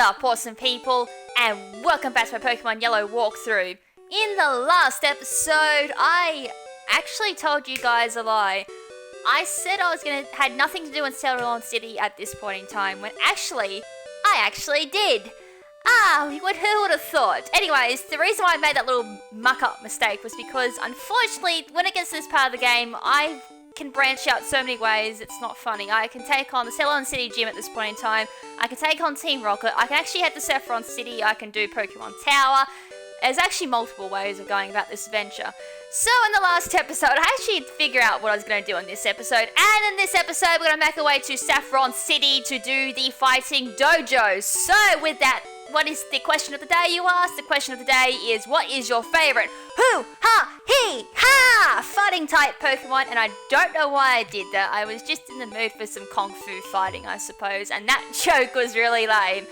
up, awesome people, and welcome back to my Pokemon Yellow walkthrough. In the last episode, I actually told you guys a lie. I said I had nothing to do in Celadon City at this point in time, when I actually did. Who would have thought? Anyways, the reason why I made that little muck-up mistake was because, unfortunately, when it gets to this part of the game, I can branch out so many ways, it's not funny. I can take on the Celadon City Gym at this point in time, I can take on Team Rocket, I can actually head to Saffron City, I can do Pokemon Tower. There's actually multiple ways of going about this adventure. So in the last episode, I actually figured out what I was going to do in this episode, and in this episode we're going to make our way to Saffron City to do the fighting dojo. So with that, what is the question of the day, you ask? The question of the day is, what is your favourite fighting type Pokemon? And I don't know why I did that. I was just in the mood for some Kung Fu fighting, I suppose, and that joke was really lame.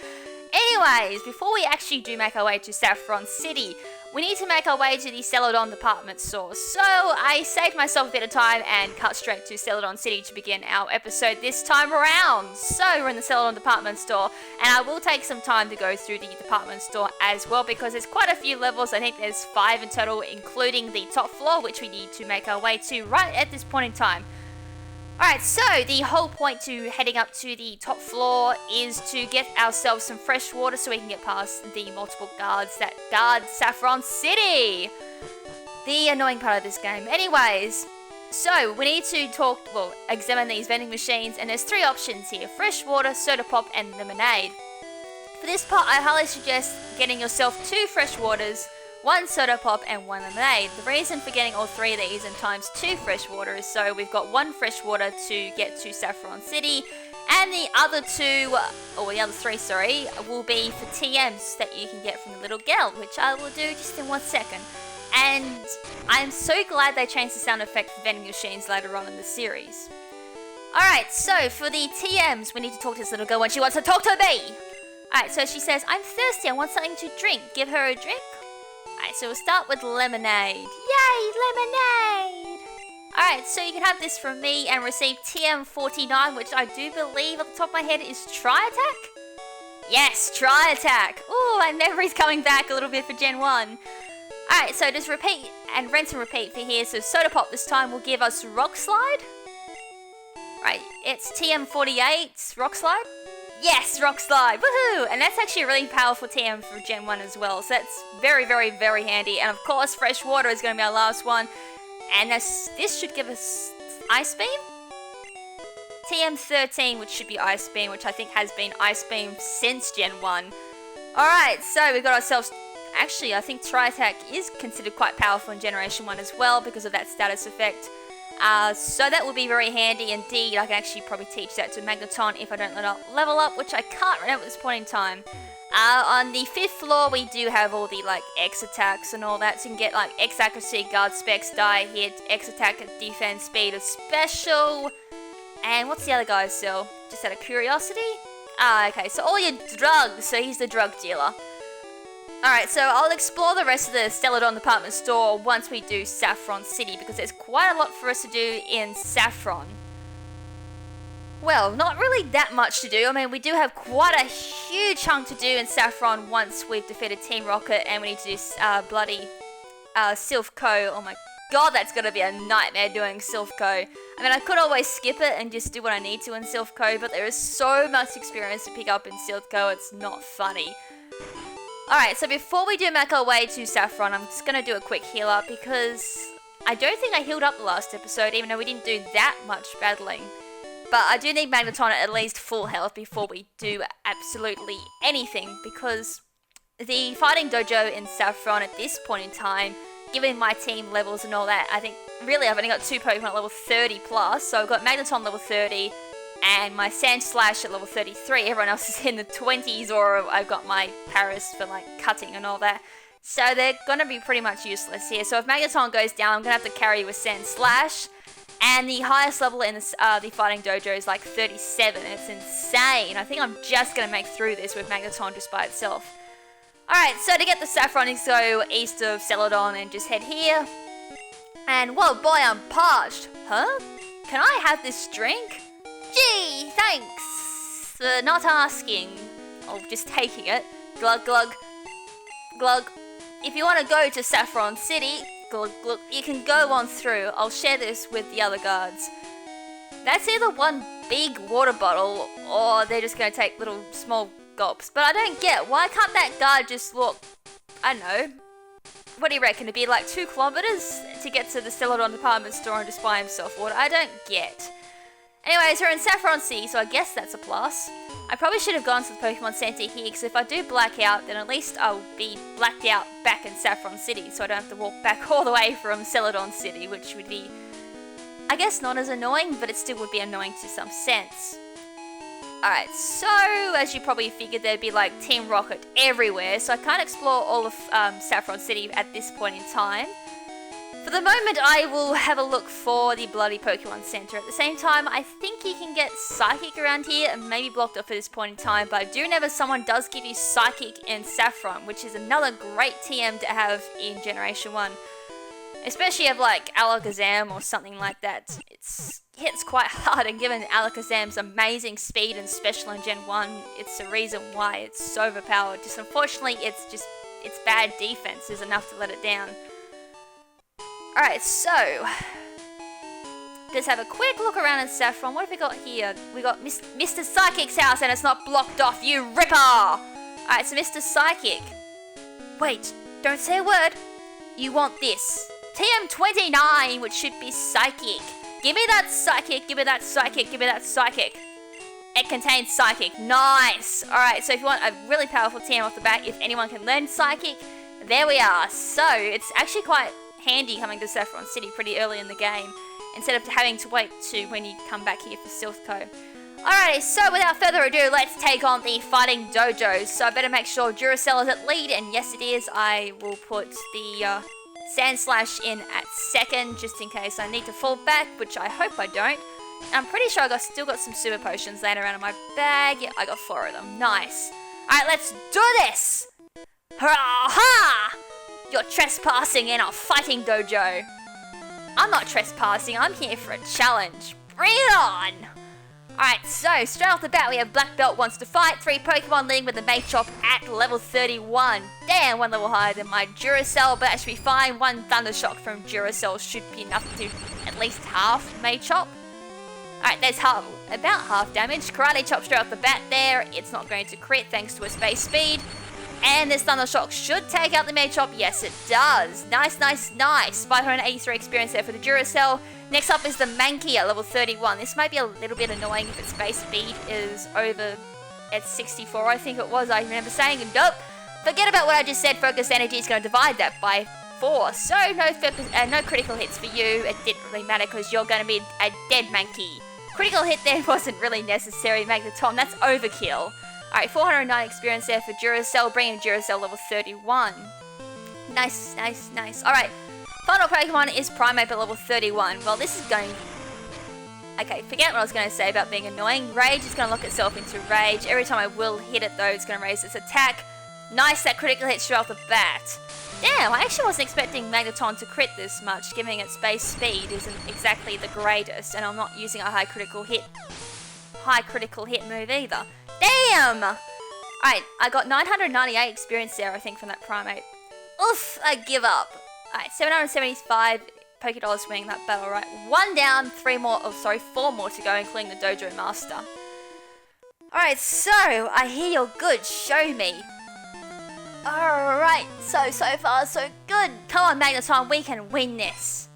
Anyways, before we actually do make our way to Saffron City, we need to make our way to the Celadon department store. So I saved myself a bit of time and cut straight to Celadon City to begin our episode this time around. So we're in the Celadon department store, and I will take some time to go through the department store as well, because there's quite a few levels. I think there's 5 in total, including the top floor, which we need to make our way to right at this point in time. Alright, so the whole point to heading up to the top floor is to get ourselves some fresh water so we can get past the multiple guards that guard Saffron City. The annoying part of this game. Anyways, so we need to examine these vending machines, and there's 3 options here: fresh water, soda pop, and lemonade. For this part, I highly suggest getting yourself 2 fresh waters, 1 soda pop, and 1 lemonade. The reason for getting all 3 of these and times 2 fresh water is so we've got 1 fresh water to get to Saffron City, and the other 3, will be for TMs that you can get from the little girl, which I will do just in 1 second. And I'm so glad they changed the sound effect for vending machines later on in the series. Alright, so for the TMs, we need to talk to this little girl when she wants to talk to me! Alright, so she says, "I'm thirsty, I want something to drink." Give her a drink. Alright, so we'll start with lemonade. Yay, lemonade! Alright, so you can have this from me and receive TM49, which I do believe off the top of my head is Tri-Attack? Yes, Tri-Attack! Ooh, my memory's coming back a little bit for Gen 1. Alright, so just repeat and rinse and repeat for here. So Soda Pop this time will give us Rock Slide. Right, it's TM48, Rock Slide. Yes, Rock Slide, woohoo! And that's actually a really powerful TM for Gen 1 as well, so that's very, very, very handy. And of course, Fresh Water is going to be our last one, and this should give us Ice Beam? TM13, which should be Ice Beam, which I think has been Ice Beam since Gen 1. Alright, so we've got ourselves... Actually, I think Tri-Attack is considered quite powerful in Generation 1 as well, because of that status effect. So that will be very handy indeed. I can actually probably teach that to Magneton if I don't level up, which I can't right now at this point in time. On the 5th floor, we do have all the X attacks and all that, so you can get X accuracy, guard specs, die hit, X attack, defense, speed, a special. And what's the other guy still? Just out of curiosity? Okay, so all your drugs, so he's the drug dealer. Alright, so I'll explore the rest of the Celadon department store once we do Saffron City, because there's quite a lot for us to do in Saffron. Well, not really that much to do. I mean, we do have quite a huge chunk to do in Saffron once we've defeated Team Rocket, and we need to do bloody Silph Co. Oh my god, that's gonna be a nightmare doing Silph Co. I mean, I could always skip it and just do what I need to in Silph Co, but there is so much experience to pick up in Silph Co, it's not funny. Alright, so before we do make our way to Saffron, I'm just going to do a quick heal up, because I don't think I healed up the last episode, even though we didn't do that much battling. But I do need Magneton at least full health before we do absolutely anything, because the fighting dojo in Saffron at this point in time, given my team levels and all that, I think really I've only got 2 Pokemon at level 30 plus, so I've got Magneton level 30, and my Sand Slash at level 33, everyone else is in the 20s, or I've got my Paris for cutting and all that. So they're going to be pretty much useless here. So if Magneton goes down, I'm going to have to carry with Sand Slash. And the highest level in the fighting dojo is 37. It's insane. I think I'm just going to make through this with Magneton just by itself. Alright, so to get the Saffron, you go east of Celadon and just head here. And whoa boy, I'm parched. Huh? Can I have this drink? Gee, thanks for not asking. of just taking it. Glug, glug, glug. If you want to go to Saffron City, glug, glug, you can go on through. I'll share this with the other guards. That's either one big water bottle or they're just going to take little small gulps. But I don't get, why can't that guard just walk, I don't know, what do you reckon, it'd be like 2 kilometers to get to the Celadon department store and just buy himself water? I don't get. Anyways, we're in Saffron City, so I guess that's a plus. I probably should have gone to the Pokemon Center here, because if I do black out, then at least I'll be blacked out back in Saffron City, so I don't have to walk back all the way from Celadon City, which would be, I guess, not as annoying, but it still would be annoying to some sense. Alright, so as you probably figured, there'd be like Team Rocket everywhere, so I can't explore all of Saffron City at this point in time. For the moment, I will have a look for the bloody Pokemon Center. At the same time, I think you can get Psychic around here, and maybe blocked off at this point in time, but I do know that someone does give you Psychic in Saffron, which is another great TM to have in Generation 1. Especially if like Alakazam or something like that. It hits quite hard, and given Alakazam's amazing speed and special in Gen 1, it's the reason why it's so overpowered. Just unfortunately, its bad defense is enough to let it down. Alright, so let's have a quick look around in Saffron. What have we got here? We got Mr. Psychic's house, and it's not blocked off, you ripper! Alright, so Mr. Psychic. Wait, don't say a word. You want this. TM29, which should be Psychic. Give me that Psychic, give me that Psychic, give me that Psychic. It contains Psychic. Nice! Alright, so if you want a really powerful TM off the bat, if anyone can learn Psychic, there we are. So, it's actually quite handy coming to Saffron City pretty early in the game, instead of having to wait to when you come back here for Silphco. Alrighty, so without further ado, let's take on the Fighting Dojo. So I better make sure Duracell is at lead, and yes it is. I will put the Sand Slash in at second, just in case I need to fall back, which I hope I don't. I'm pretty sure I still got some super potions laying around in my bag. Yeah, I got 4 of them. Nice. Alright, let's do this! Ha! You're trespassing in our Fighting Dojo. I'm not trespassing, I'm here for a challenge. Bring it on! Alright, so straight off the bat we have Black Belt wants to fight. 3 Pokemon leading with the Machop at level 31. Damn, 1 level higher than my Duracell, but that should be fine. 1 Thundershock from Duracell should be enough to at least half Machop. Alright, there's about half damage. Karate Chop straight off the bat there. It's not going to crit thanks to its base speed. And this Thundershock should take out the Machop. Yes, it does. Nice, nice, nice. 583 experience there for the Duracell. Next up is the Mankey at level 31. This might be a little bit annoying if its base speed is over at 64, I think it was. I remember saying, nope. Forget about what I just said. Focus Energy is going to divide that by 4. So no critical hits for you. It didn't really matter because you're going to be a dead Mankey. Critical hit there wasn't really necessary, Magneton. That's overkill. Alright, 409 experience there for Duracell, bringing Duracell level 31. Nice, nice, nice. Alright, final Pokemon is Primeape at level 31. Well, this is going... Okay, forget what I was going to say about being annoying. Rage is going to lock itself into Rage. Every time I will hit it, though, it's going to raise its attack. Nice, that critical hit straight off the bat. Damn, I actually wasn't expecting Magneton to crit this much, given its base speed isn't exactly the greatest, and I'm not using a high critical hit move either. Damn! Alright, I got 998 experience there, I think, from that Primeape. Oof, I give up. Alright, 775 Pokédollars winning that battle, right? 1 down, 4 more to go, including the Dojo Master. Alright, so, I hear you're good, show me. Alright, so far, so good. Come on, Magneton, we can win this.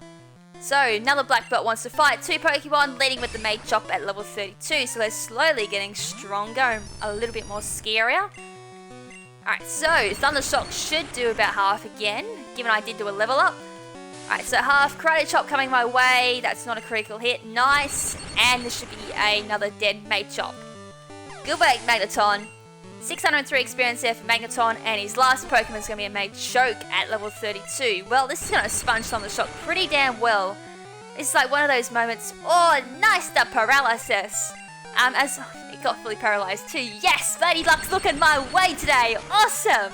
So, another Black Belt wants to fight. 2 Pokemon leading with the Machop at level 32. So they're slowly getting stronger and a little bit more scarier. Alright, so Thundershock should do about half again, given I did do a level up. Alright, so half. Karate Chop coming my way. That's not a critical hit. Nice. And this should be another dead Machop. Good work, Magneton. 603 experience there for Magneton, and his last Pokemon is going to be a Machoke at level 32. Well, this is going to sponge Thundershock pretty damn well. It's like one of those moments, oh, nice, the paralysis. As it got fully paralyzed too. Yes, Lady Luck's looking my way today. Awesome.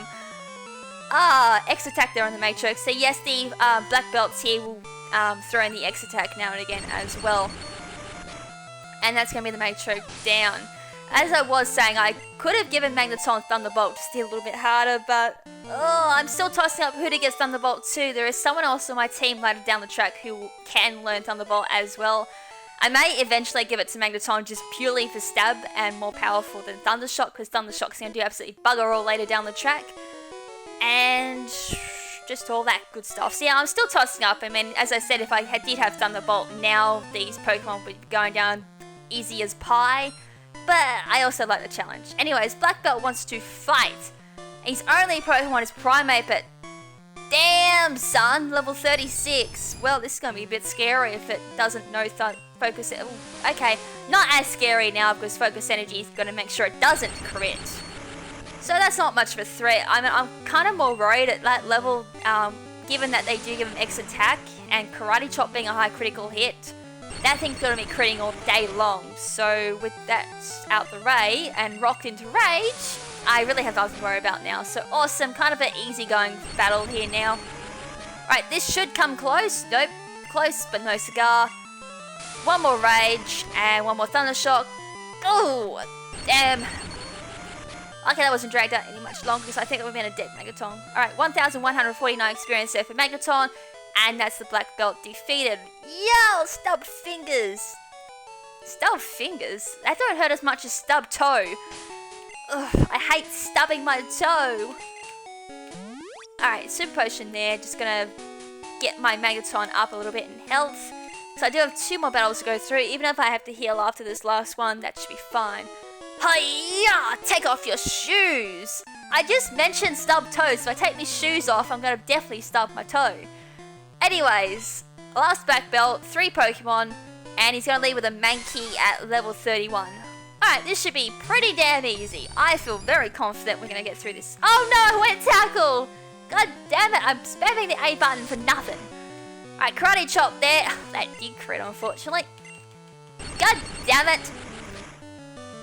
X attack there on the Machoke. So yes, the Black Belts here will throw in the X attack now and again as well. And that's going to be the Machoke down. As I was saying, I could have given Magneton Thunderbolt just a little bit harder, but I'm still tossing up who to get Thunderbolt to. There is someone else on my team later down the track who can learn Thunderbolt as well. I may eventually give it to Magneton just purely for stab and more powerful than Thundershock, because Thundershock's going to do absolutely bugger all later down the track. And just all that good stuff. So yeah, I'm still tossing up. I mean, as I said, if I did have Thunderbolt, now these Pokemon would be going down easy as pie. But I also like the challenge. Anyways, Black Belt wants to fight. His only Pokemon is Primeape, but damn, son, level 36. Well, this is going to be a bit scary if it doesn't know Focus. Okay, not as scary now because Focus Energy is going to make sure it doesn't crit. So that's not much of a threat. I mean, I'm kind of more worried at that level, given that they do give him X attack and Karate Chop being a high critical hit. That thing's going to be critting all day long. So with that out the way and rocked into rage, I really have nothing to worry about now. So awesome, kind of an easygoing battle here now. Alright, this should come close. Nope, close but no cigar. One more rage and one more Thundershock. Oh, damn. Okay, that wasn't dragged out any much longer because I think it would have been a dead Magneton. Alright, 1,149 experience there for Magneton. And that's the Black Belt defeated. Yo, stub fingers. Stub fingers? That don't hurt as much as stub toe. Ugh, I hate stubbing my toe. Alright, Super Potion there. Just gonna get my Magneton up a little bit in health. So I do have 2 more battles to go through. Even if I have to heal after this last one, that should be fine. Hiya! Take off your shoes! I just mentioned stub toe, so if I take my shoes off, I'm gonna definitely stub my toe. Anyways, last Black Belt, 3 Pokemon, and he's gonna lead with a Mankey at level 31. Alright, this should be pretty damn easy. I feel very confident we're gonna get through this. Oh no, I went tackle! God damn it, I'm spamming the A button for nothing. Alright, Karate Chop there. That did crit, unfortunately. God damn it!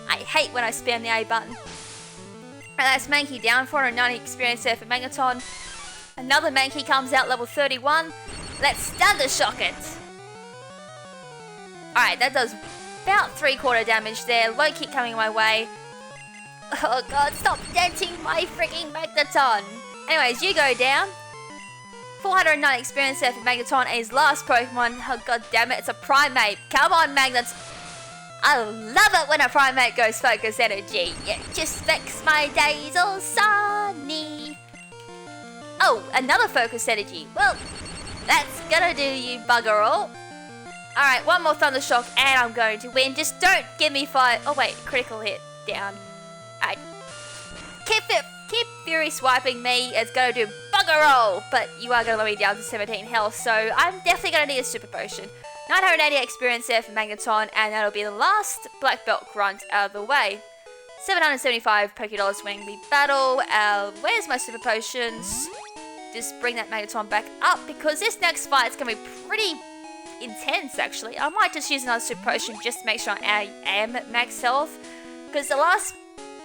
I hate when I spam the A button. Alright, that's Mankey down, 490 experience there for Magneton. Another Mankey comes out, level 31. Let's Thundershock it! Alright, that does about 3/4 damage there. Low kick coming my way. Oh god, stop denting my freaking Magneton! Anyways, you go down. 409 experience there for Magneton, and his last Pokemon. Oh god damn it, it's a Primeape. Come on, Magnets! I love it when a Primeape goes Focus Energy. It just makes my days all sunny. Oh, another Focus Energy. Well, that's gonna do you bugger all. Alright, one more Thundershock and I'm going to win. Just don't give me 5. Oh wait, critical hit. Down. Alright. Keep Fury swiping me. It's gonna do bugger all. But you are gonna lower me down to 17 health. So I'm definitely gonna need a Super Potion. 980 experience there for Magneton. And that'll be the last Black Belt grunt out of the way. 775 Pokédollars winning the battle. Where's my Super Potions? Just bring that Magneton back up because this next fight's gonna be pretty intense actually. I might just use another Super Potion just to make sure I am at max health. Because the last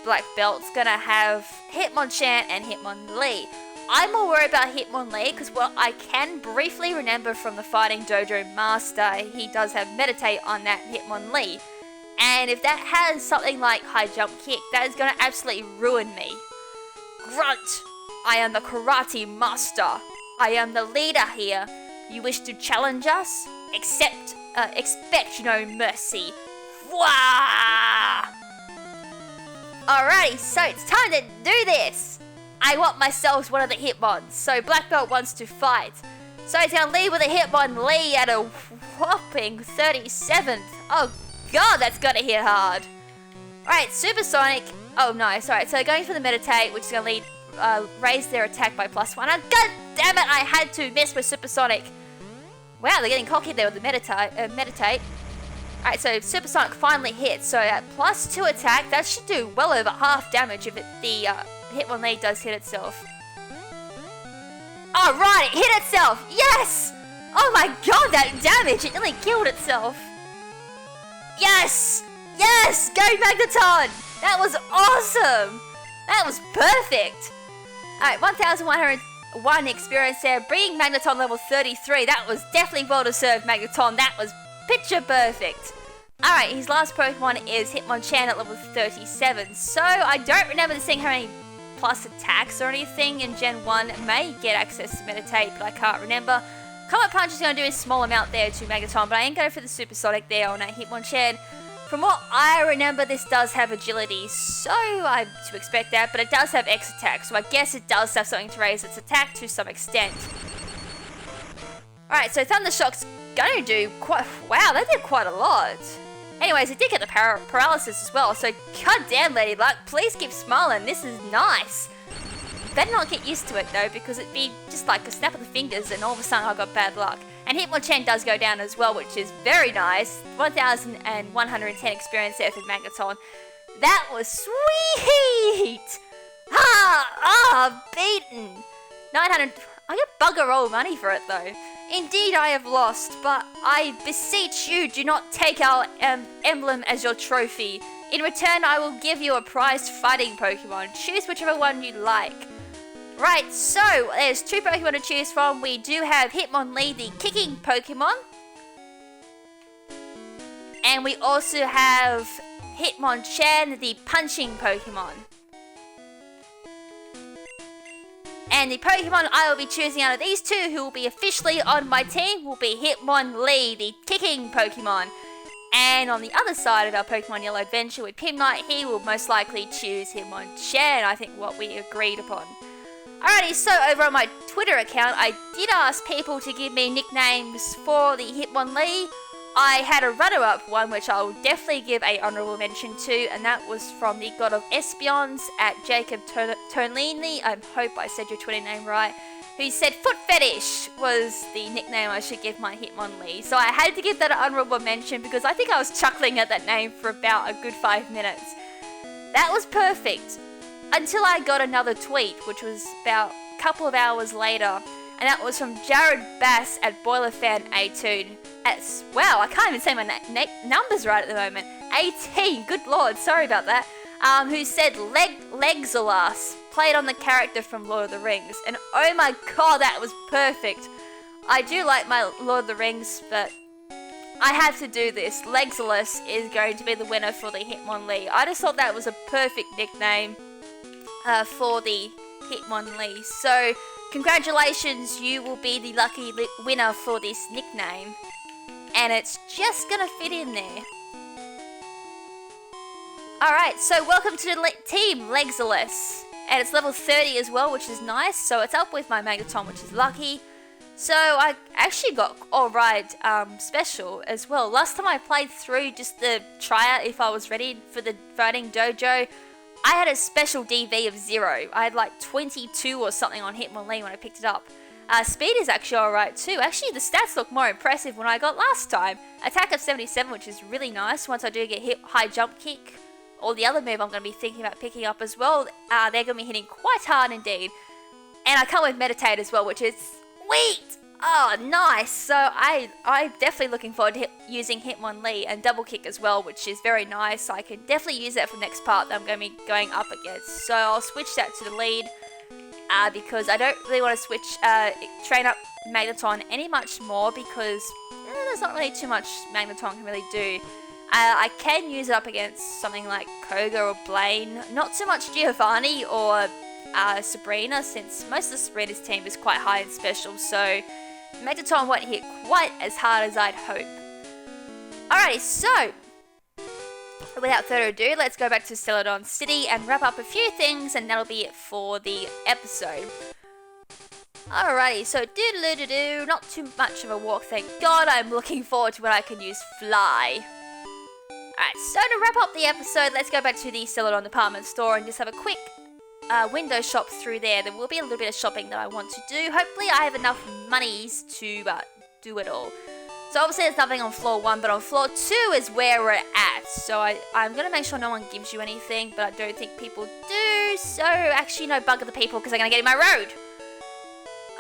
Black Belt's gonna have Hitmonchan and Hitmonlee. I'm more worried about Hitmonlee because what I can briefly remember from the Fighting Dojo Master, he does have Meditate on that Hitmonlee. And if that has something like High Jump Kick, that is gonna absolutely ruin me. Grunt! I am the Karate Master. I am the leader here. You wish to challenge us? Expect no mercy. Wah! Alrighty, so it's time to do this. I want myself one of the Hitmons, so Black Belt wants to fight. So he's gonna lead with a Hitmonlee at a whopping 37th. Oh god, that's gonna hit hard. Alright, Supersonic. Oh no, sorry. So going for the Meditate, which is gonna lead raise their attack by +1. And god damn it, I had to miss with Supersonic. Wow, they're getting cocky there with the Meditate. Alright, so Supersonic finally hits. So at +2 attack, that should do well over half damage if the Hitmonlee does hit itself. Alright, it hit itself! Yes! Oh my god, that damage! It nearly killed itself. Yes! Yes! Go Magneton! That was awesome! That was perfect! Alright, 1,101 experience there, bringing Magneton level 33. That was definitely well deserved, Magneton. That was picture perfect. Alright, his last Pokemon is Hitmonchan at level 37. So I don't remember this thing having any plus attacks or anything in Gen 1. It may get access to Meditate, but I can't remember. Comet Punch is going to do a small amount there to Megaton, but I am going for the Supersonic there on a Hitmonchan. From what I remember, this does have agility, so I'm to expect that, but it does have X attack, so I guess it does have something to raise its attack to some extent. Alright, so Thunder Shock's going to do quite... Wow, they did quite a lot. Anyways, it did get the paralysis as well, so goddamn Lady Luck, please keep smiling, this is nice. Better not get used to it though, because it'd be just like a snap of the fingers and all of a sudden I got bad luck. And Hitmonchan does go down as well, which is very nice. 1,110 experience there for Magneton. That was sweet! Beaten! 900... I get bugger all money for it though. Indeed I have lost, but I beseech you, do not take our emblem as your trophy. In return, I will give you a prized fighting Pokemon. Choose whichever one you like. Right, so there's 2 Pokemon to choose from. We do have Hitmonlee, the kicking Pokemon. And we also have Hitmonchan, the punching Pokemon. And the Pokemon I will be choosing out of these 2 who will be officially on my team will be Hitmonlee, the kicking Pokemon. And on the other side of our Pokemon Yellow adventure with Pimknight, he will most likely choose Hitmonchan, I think what we agreed upon. Alrighty, so over on my Twitter account, I did ask people to give me nicknames for the Hitmonlee. I had a runner-up one, which I will definitely give a honourable mention to, and that was from the God of Espeons at Jacob Tonlini. I hope I said your Twitter name right. Who said Foot Fetish was the nickname I should give my Hitmonlee. So I had to give that an honourable mention because I think I was chuckling at that name for about a good 5 minutes. That was perfect. Until I got another tweet, which was about a couple of hours later, and that was from Jared Bass at BoilerFan18. Wow, I can't even say my numbers right at the moment. 18, good lord, sorry about that. Who said Legzolas, played on the character from Lord of the Rings. And oh my god, that was perfect. I do like my Lord of the Rings, but I have to do this. Legzolas is going to be the winner for the Hitmonlee. I just thought that was a perfect nickname for the Hitmonlee. So, congratulations, you will be the lucky winner for this nickname. And it's just gonna fit in there. Alright, so welcome to the team, Legzolas. And it's level 30 as well, which is nice. So it's up with my Magneton, which is lucky. So I actually got alright special as well. Last time I played through just to try out if I was ready for the fighting dojo, I had a special DV of 0. I had like 22 or something on Hitmonlee when I picked it up. Speed is actually alright too. Actually, the stats look more impressive when I got last time. Attack of 77, which is really nice once I do get hit high jump kick. Or the other move I'm going to be thinking about picking up as well. They're going to be hitting quite hard indeed. And I come with Meditate as well, which is sweet! Oh, nice! So I'm definitely looking forward to using Hitmonlee and Double Kick as well, which is very nice. I can definitely use that for the next part that I'm going to be going up against. So I'll switch that to the lead. Because I don't really want to switch, train up Magneton any much more because there's not really too much Magneton can really do. I can use it up against something like Koga or Blaine, not so much Giovanni or Sabrina, since most of Sabrina's team is quite high in special, so Magneton won't hit quite as hard as I'd hope. Alrighty, so without further ado, let's go back to Celadon City and wrap up a few things, and that'll be it for the episode. Alrighty, so doodle-doo-doo, not too much of a walk, thank God. I'm looking forward to when I can use Fly. Alright, so to wrap up the episode, let's go back to the Celadon department store and just have a quick window shop through there. There will be a little bit of shopping that I want to do. Hopefully I have enough monies to do it all. So obviously there's nothing on floor 1, but on floor 2 is where we're at. So I'm going to make sure no one gives you anything, but I don't think people do. So actually no, bugger the people because they're going to get in my road.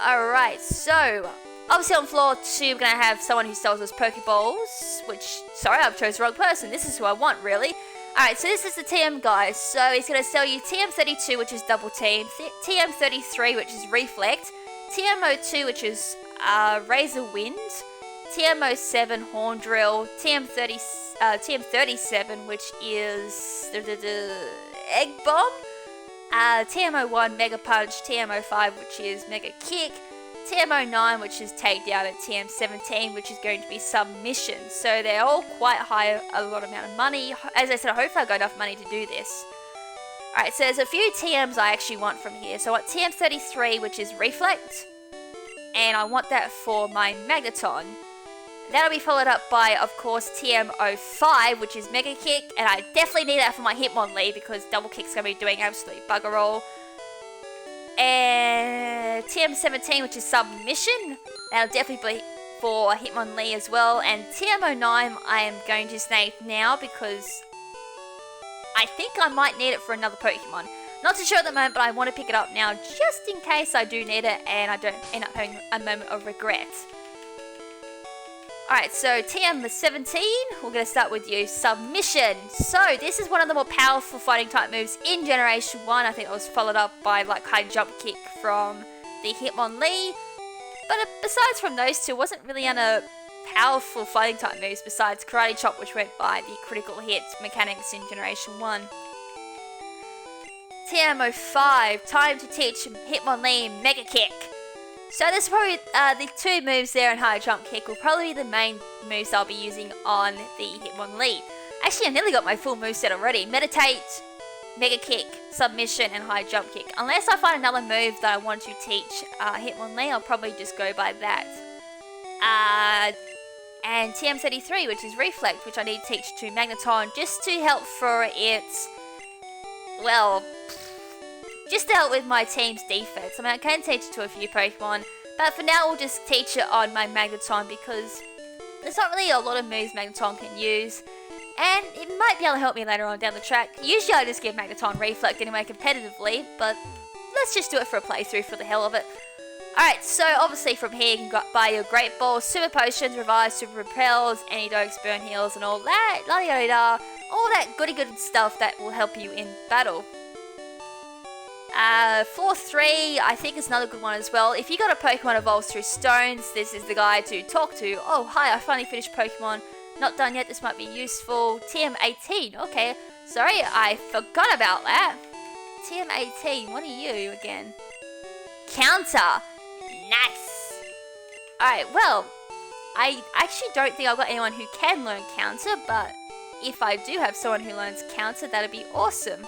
Alright, so obviously on floor 2 we're going to have someone who sells us Pokeballs, which, sorry, I've chosen the wrong person. This is who I want, really. Alright, so this is the TM guy. So he's going to sell you TM32, which is Double Team, TM33, which is Reflect, TM02, which is Razor Wind, TM07 Horn Drill, TM38 TM37, which is the Egg Bomb. TM01 Mega Punch, TM05 which is Mega Kick, TM09 which is Takedown, and TM17 which is going to be Submission. So they're all quite high, a lot amount of money. As I said, hopefully I've got enough money to do this. Alright, so there's a few TMs I actually want from here. So I want TM33 which is Reflect, and I want that for my Magneton. That'll be followed up by, of course, TM05, which is Mega Kick, and I definitely need that for my Hitmonlee because Double Kick's going to be doing absolutely bugger all. And TM17, which is Submission, that'll definitely be for Hitmonlee as well. And TM09, I am going to snake now because I think I might need it for another Pokemon. Not too sure at the moment, but I want to pick it up now just in case I do need it and I don't end up having a moment of regret. Alright, so TM17, we're going to start with you, Submission. So, this is one of the more powerful fighting type moves in Generation 1. I think it was followed up by like High Jump Kick from the Hitmonlee. But besides from those two, wasn't really any powerful fighting type moves besides Karate Chop, which went by the critical hit mechanics in Generation 1. TM05, time to teach Hitmonlee Mega Kick. So this is probably the two moves there in High Jump Kick will probably be the main moves I'll be using on the Hitmonlee. Actually, I nearly got my full moveset already. Meditate, Mega Kick, Submission, and High Jump Kick. Unless I find another move that I want to teach Hitmonlee, I'll probably just go by that. And TM33, which is Reflect, which I need to teach to Magneton just to help for its, well, just to help with my team's defense. I mean, I can teach it to a few Pokemon, but for now we'll just teach it on my Magneton because there's not really a lot of moves Magneton can use, and it might be able to help me later on down the track. Usually I just give Magneton Reflect anyway competitively, but let's just do it for a playthrough for the hell of it. Alright, so obviously from here you can buy your Great Balls, Super Potions, Revive, Super Repels, Antidokes, Burn Heals, and all that, la-di-da-di-da, all that goody good stuff that will help you in battle. Floor 3, I think is another good one as well. If you got a Pokemon evolves through stones, this is the guy to talk to. Oh, hi, I finally finished Pokemon. Not done yet, this might be useful. TM18, okay. Sorry, I forgot about that. TM18, what are you again? Counter. Nice. Alright, well, I actually don't think I've got anyone who can learn Counter, but if I do have someone who learns Counter, that'd be awesome.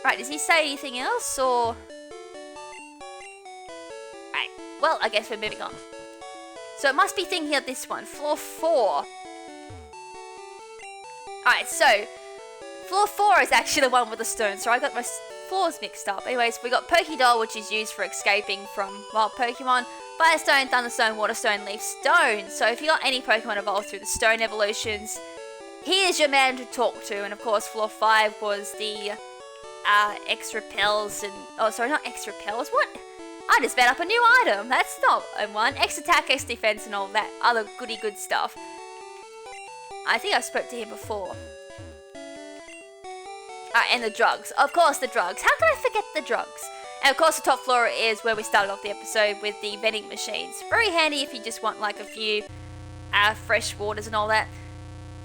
Right, does he say anything else, or... Right, well, I guess we're moving on. So it must be thinking of this one, floor 4. Alright, so, floor 4 is actually the one with the stone, so I got my floors mixed up. Anyways, we got Pokédoll, which is used for escaping from wild Pokemon. Firestone, Thunderstone, Waterstone, Leaf Stone. So if you got any Pokemon evolved through the stone evolutions, he is your man to talk to. And of course, floor 5 was the... X-Repels and... Oh, sorry, not X-Repels. What? I just made up a new item. That's not one. X-Attack, X-Defense, and all that other goody good stuff. I think I spoke to him before. And the drugs. Of course, the drugs. How can I forget the drugs? And of course, the top floor is where we started off the episode with the vending machines. Very handy if you just want like a few fresh waters and all that.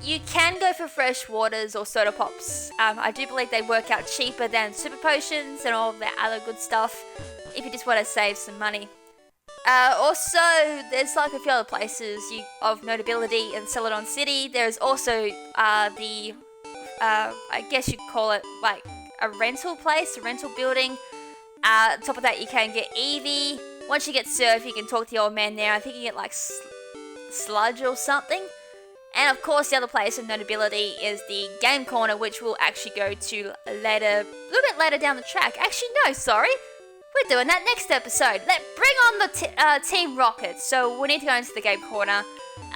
You can go for fresh waters or soda pops. I do believe they work out cheaper than super potions and all that other good stuff if you just want to save some money. Also, there's like a few other places of notability in Celadon City. There's also I guess you'd call it like a rental place, a rental building. On top of that, you can get Eevee. Once you get Surf, you can talk to the old man there. I think you get like Sludge or something. And of course, the other place of notability is the game corner, which we'll actually go to later, a little bit later down the track. Actually, no, sorry. We're doing that next episode. Bring on the Team Rocket. So we need to go into the game corner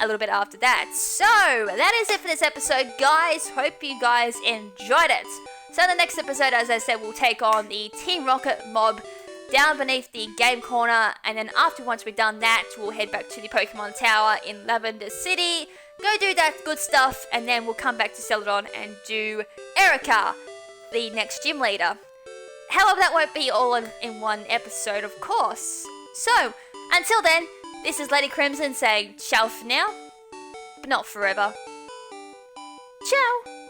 a little bit after that. So that is it for this episode, guys. Hope you guys enjoyed it. So in the next episode, as I said, we'll take on the Team Rocket mob down beneath the game corner. And then once we've done that, we'll head back to the Pokemon Tower in Lavender City. Go do that good stuff, and then we'll come back to Celadon and do Erica, the next gym leader. However, that won't be all in one episode, of course. So, until then, This is Lady KrimZen saying ciao for now, but not forever. Ciao!